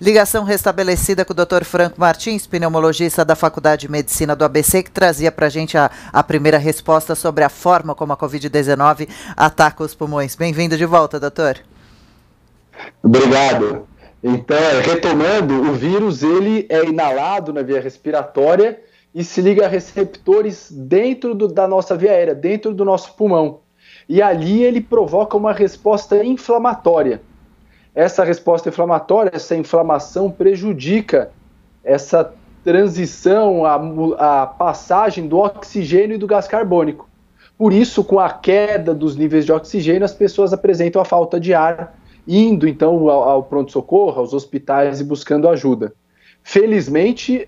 Ligação restabelecida com o Dr. Franco Martins, pneumologista da Faculdade de Medicina do ABC, que trazia para a gente a primeira resposta sobre a forma como a Covid-19 ataca os pulmões. Bem-vindo de volta, doutor. Obrigado. Então, retomando, o vírus ele é inalado na via respiratória e se liga a receptores dentro da nossa via aérea, dentro do nosso pulmão. E ali ele provoca uma resposta inflamatória. Essa resposta inflamatória, essa inflamação prejudica essa transição, a passagem do oxigênio e do gás carbônico. Por isso, com a queda dos níveis de oxigênio, as pessoas apresentam a falta de ar, indo então ao pronto-socorro, aos hospitais e buscando ajuda. Felizmente,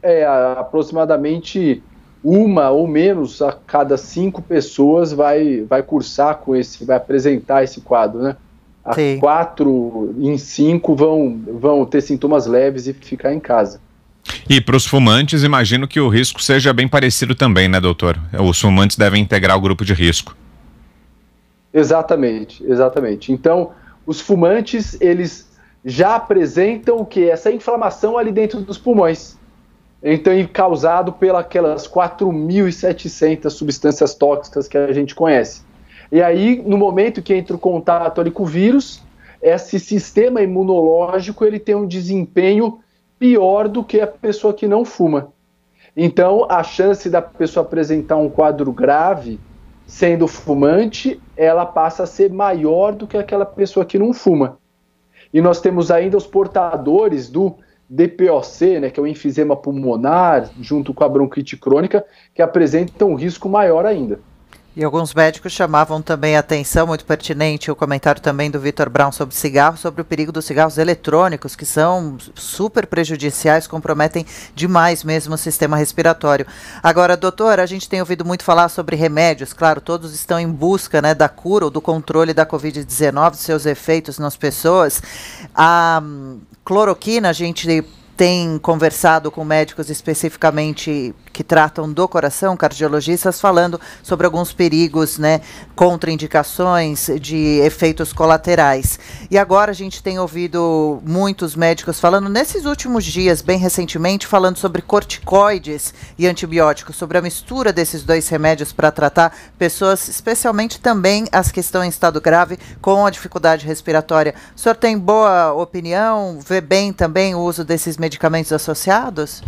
aproximadamente uma ou menos a cada 5 pessoas vai cursar vai apresentar esse quadro, né? 4 em 5 vão ter sintomas leves e ficar em casa. E para os fumantes, imagino que o risco seja bem parecido também, né, doutor? Os fumantes devem integrar o grupo de risco. Exatamente. Então, os fumantes, eles já apresentam o quê? Essa inflamação ali dentro dos pulmões. Então, causado pelas 4.700 substâncias tóxicas que a gente conhece. E aí, no momento que entra o contato ali com o vírus, esse sistema imunológico ele tem um desempenho pior do que a pessoa que não fuma. Então, a chance da pessoa apresentar um quadro grave, sendo fumante, ela passa a ser maior do que aquela pessoa que não fuma. E nós temos ainda os portadores do DPOC, né, que é o enfisema pulmonar, junto com a bronquite crônica, que apresentam um risco maior ainda. E alguns médicos chamavam também a atenção, muito pertinente, o comentário também do Vitor Brown sobre cigarro, sobre o perigo dos cigarros eletrônicos, que são super prejudiciais, comprometem demais mesmo o sistema respiratório. Agora, doutor, a gente tem ouvido muito falar sobre remédios, claro, todos estão em busca, né, da cura ou do controle da Covid-19, seus efeitos nas pessoas. A cloroquina, a gente tem conversado com médicos especificamente que tratam do coração, cardiologistas, falando sobre alguns perigos, né, contraindicações de efeitos colaterais. E agora a gente tem ouvido muitos médicos falando, nesses últimos dias, bem recentemente, falando sobre corticoides e antibióticos, sobre a mistura desses dois remédios para tratar pessoas, especialmente também as que estão em estado grave com a dificuldade respiratória. O senhor tem boa opinião? Vê bem também o uso desses medicamentos associados?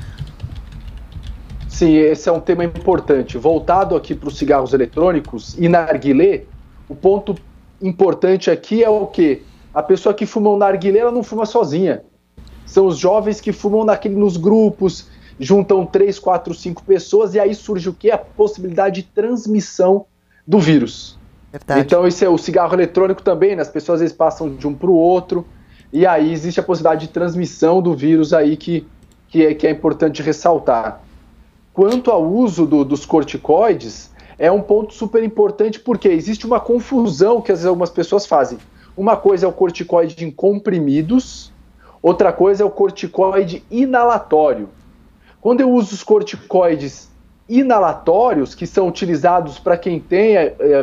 Sim, esse é um tema importante. Voltado aqui para os cigarros eletrônicos e narguilé, o ponto importante aqui é o quê? A pessoa que fuma um narguilé, ela não fuma sozinha. São os jovens que fumam nos grupos, juntam 3, 4, 5 pessoas, e aí surge o quê? A possibilidade de transmissão do vírus. Verdade. Então, esse é o cigarro eletrônico também, né? As pessoas às vezes passam de um para o outro, e aí existe a possibilidade de transmissão do vírus aí que é importante ressaltar. Quanto ao uso dos corticoides, é um ponto super importante porque existe uma confusão que às vezes algumas pessoas fazem. Uma coisa é o corticoide em comprimidos, outra coisa é o corticoide inalatório. Quando eu uso os corticoides inalatórios, que são utilizados para quem tem,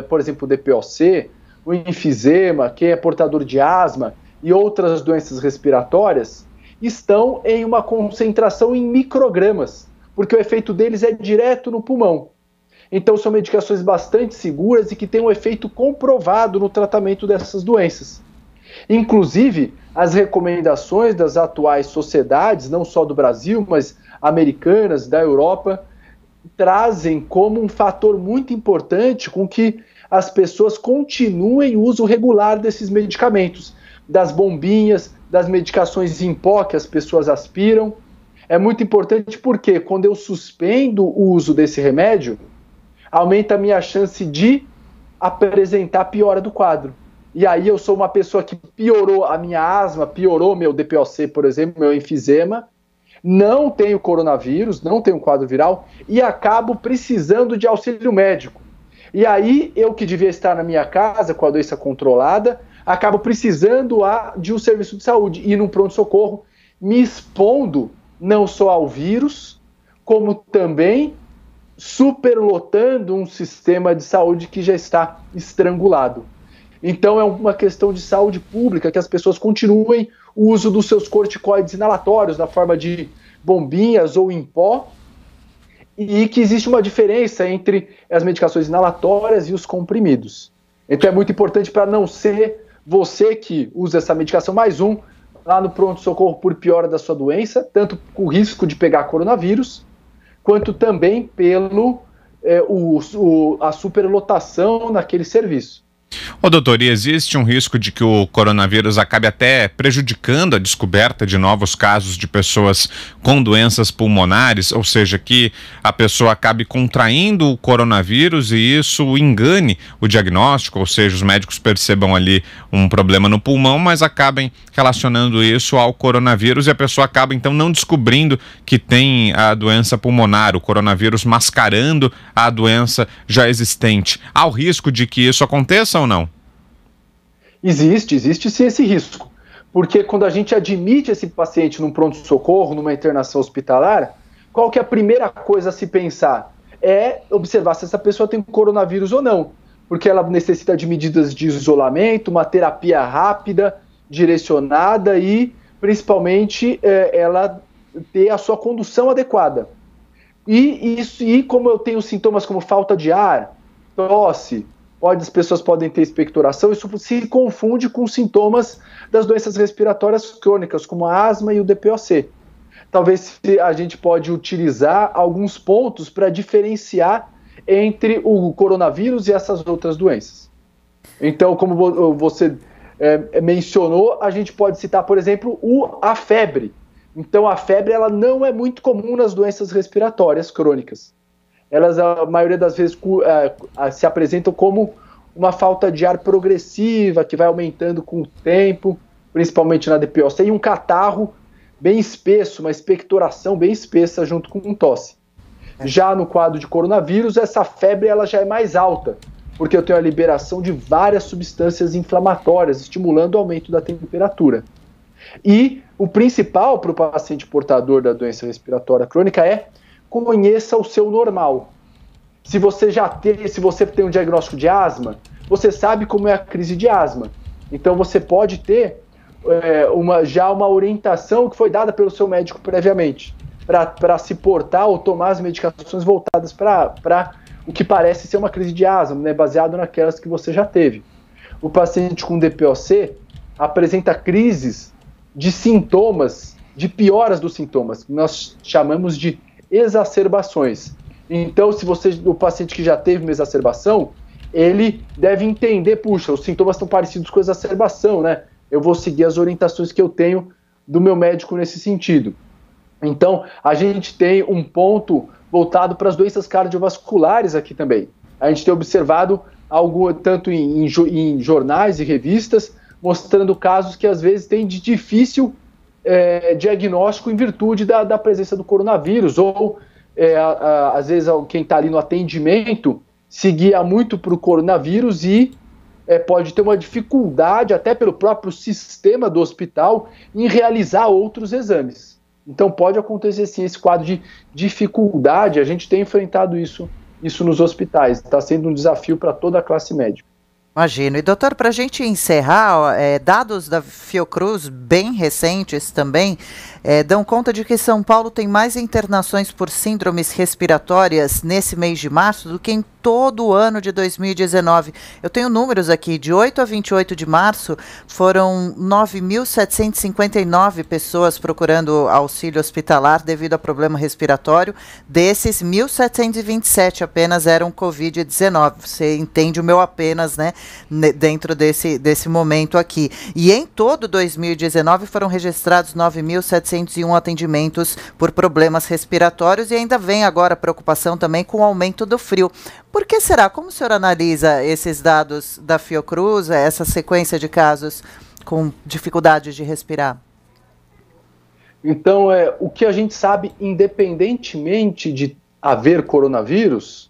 por exemplo, o DPOC, o enfisema, quem é portador de asma e outras doenças respiratórias, estão em uma concentração em microgramas, porque o efeito deles é direto no pulmão. Então são medicações bastante seguras e que têm um efeito comprovado no tratamento dessas doenças. Inclusive, as recomendações das atuais sociedades, não só do Brasil, mas americanas, da Europa, trazem como um fator muito importante com que as pessoas continuem o uso regular desses medicamentos, das bombinhas, das medicações em pó que as pessoas aspiram. É muito importante porque quando eu suspendo o uso desse remédio, aumenta a minha chance de apresentar piora do quadro. E aí eu sou uma pessoa que piorou a minha asma, piorou meu DPOC, por exemplo, meu enfisema, não tenho coronavírus, não tenho quadro viral e acabo precisando de auxílio médico. E aí eu que devia estar na minha casa com a doença controlada, acabo precisando de um serviço de saúde, ir num pronto-socorro, me expondo não só ao vírus, como também superlotando um sistema de saúde que já está estrangulado. Então é uma questão de saúde pública que as pessoas continuem o uso dos seus corticoides inalatórios na forma de bombinhas ou em pó, e que existe uma diferença entre as medicações inalatórias e os comprimidos. Então é muito importante para não ser você que usa essa medicação mais um lá no pronto-socorro por piora da sua doença, tanto com o risco de pegar coronavírus, quanto também pelo a superlotação naquele serviço. Ô doutor, e existe um risco de que o coronavírus acabe até prejudicando a descoberta de novos casos de pessoas com doenças pulmonares, ou seja, que a pessoa acabe contraindo o coronavírus e isso engane o diagnóstico, ou seja, os médicos percebam ali um problema no pulmão, mas acabem relacionando isso ao coronavírus e a pessoa acaba então não descobrindo que tem a doença pulmonar, o coronavírus mascarando a doença já existente. Há o risco de que isso aconteça ou não? Existe sim esse risco, porque quando a gente admite esse paciente num pronto-socorro, numa internação hospitalar, qual que é a primeira coisa a se pensar? É observar se essa pessoa tem coronavírus ou não, porque ela necessita de medidas de isolamento, uma terapia rápida, direcionada e, principalmente, ela ter a sua condução adequada. E como eu tenho sintomas como falta de ar, tosse, as pessoas podem ter expectoração, isso se confunde com sintomas das doenças respiratórias crônicas, como a asma e o DPOC. Talvez a gente pode utilizar alguns pontos para diferenciar entre o coronavírus e essas outras doenças. Então, como você mencionou, a gente pode citar, por exemplo, a febre. Então, a febre ela não é muito comum nas doenças respiratórias crônicas. Elas, a maioria das vezes, se apresentam como uma falta de ar progressiva, que vai aumentando com o tempo, principalmente na DPOC, e um catarro bem espesso, uma expectoração bem espessa junto com tosse. Já no quadro de coronavírus, essa febre ela já é mais alta, porque eu tenho a liberação de várias substâncias inflamatórias, estimulando o aumento da temperatura. E o principal para o paciente portador da doença respiratória crônica é conheça o seu normal. Se você tem um diagnóstico de asma, você sabe como é a crise de asma. Então você pode ter uma orientação que foi dada pelo seu médico previamente, para se portar ou tomar as medicações voltadas para o que parece ser uma crise de asma, né, baseado naquelas que você já teve. O paciente com DPOC apresenta crises de sintomas, de pioras dos sintomas, que nós chamamos de exacerbações. Então, o paciente que já teve uma exacerbação, ele deve entender, puxa, os sintomas estão parecidos com a exacerbação, né? Eu vou seguir as orientações que eu tenho do meu médico nesse sentido. Então, a gente tem um ponto voltado para as doenças cardiovasculares aqui também. A gente tem observado algo tanto em jornais e revistas, mostrando casos que às vezes têm de difícil diagnóstico em virtude da presença do coronavírus, ou às vezes quem está ali no atendimento se guia muito para o coronavírus e pode ter uma dificuldade, até pelo próprio sistema do hospital, em realizar outros exames. Então pode acontecer sim esse quadro de dificuldade, a gente tem enfrentado isso nos hospitais, está sendo um desafio para toda a classe médica. Imagino. E doutor, para a gente encerrar, dados da Fiocruz bem recentes também dão conta de que São Paulo tem mais internações por síndromes respiratórias nesse mês de março do que em todo o ano de 2019. Eu tenho números aqui, de 8 a 28 de março foram 9.759 pessoas procurando auxílio hospitalar devido a problema respiratório. Desses, 1.727 apenas eram Covid-19. Você entende o meu apenas, né, dentro desse momento aqui. E em todo 2019 foram registrados 9.701 atendimentos por problemas respiratórios e ainda vem agora a preocupação também com o aumento do frio. Por que será? Como o senhor analisa esses dados da Fiocruz, essa sequência de casos com dificuldade de respirar? Então, o que a gente sabe, independentemente de haver coronavírus,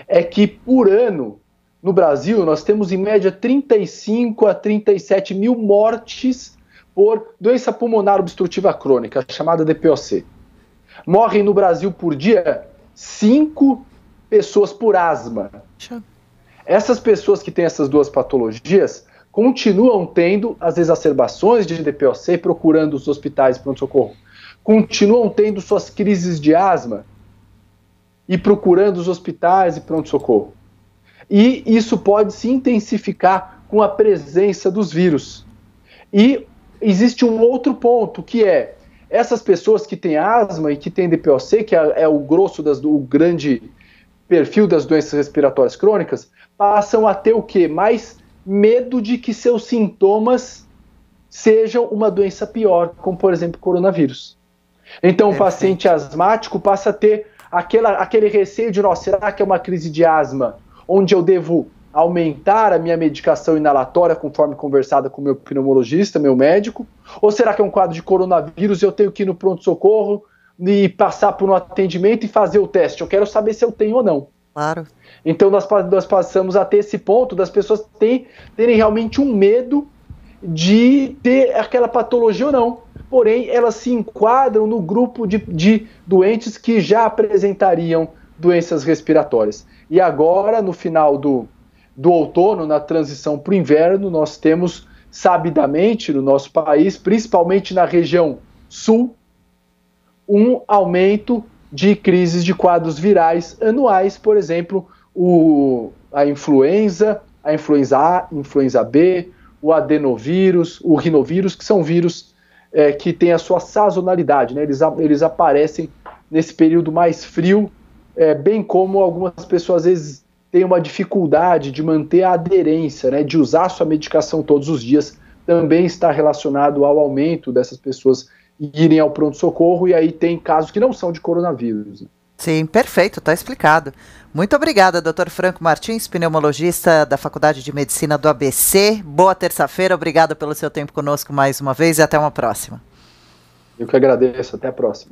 é que por ano, no Brasil, nós temos em média 35 a 37 mil mortes por doença pulmonar obstrutiva crônica, chamada DPOC. Morrem no Brasil por dia 5 pessoas por asma. Essas pessoas que têm essas duas patologias continuam tendo as exacerbações de DPOC, procurando os hospitais de pronto-socorro, continuam tendo suas crises de asma e procurando os hospitais de pronto-socorro. E isso pode se intensificar com a presença dos vírus. E existe um outro ponto, que é essas pessoas que têm asma e que têm DPOC, que é o grosso, o grande perfil das doenças respiratórias crônicas, passam a ter o quê? Mais medo de que seus sintomas sejam uma doença pior, como, por exemplo, coronavírus. Então, o paciente asmático passa a ter aquele receio de, nossa, será que é uma crise de asma, onde eu devo aumentar a minha medicação inalatória, conforme conversada com o meu pneumologista, meu médico? Ou será que é um quadro de coronavírus e eu tenho que ir no pronto-socorro e passar por um atendimento e fazer o teste? Eu quero saber se eu tenho ou não. Claro. Então nós passamos a ter esse ponto das pessoas terem realmente um medo de ter aquela patologia ou não. Porém, elas se enquadram no grupo de doentes que já apresentariam doenças respiratórias. E agora, no final do outono, na transição para o inverno, nós temos, sabidamente, no nosso país, principalmente na região sul, um aumento de crises de quadros virais anuais, por exemplo, a influenza A, influenza B, o adenovírus, o rinovírus, que são vírus que têm a sua sazonalidade, né? Eles aparecem nesse período mais frio, bem como algumas pessoas às vezes têm uma dificuldade de manter a aderência, né? De usar a sua medicação todos os dias, também está relacionado ao aumento dessas pessoas irem ao pronto-socorro, e aí tem casos que não são de coronavírus. Né? Sim, perfeito, está explicado. Muito obrigada, Dr. Franco Martins, pneumologista da Faculdade de Medicina do ABC. Boa terça-feira, obrigado pelo seu tempo conosco mais uma vez e até uma próxima. Eu que agradeço, até a próxima.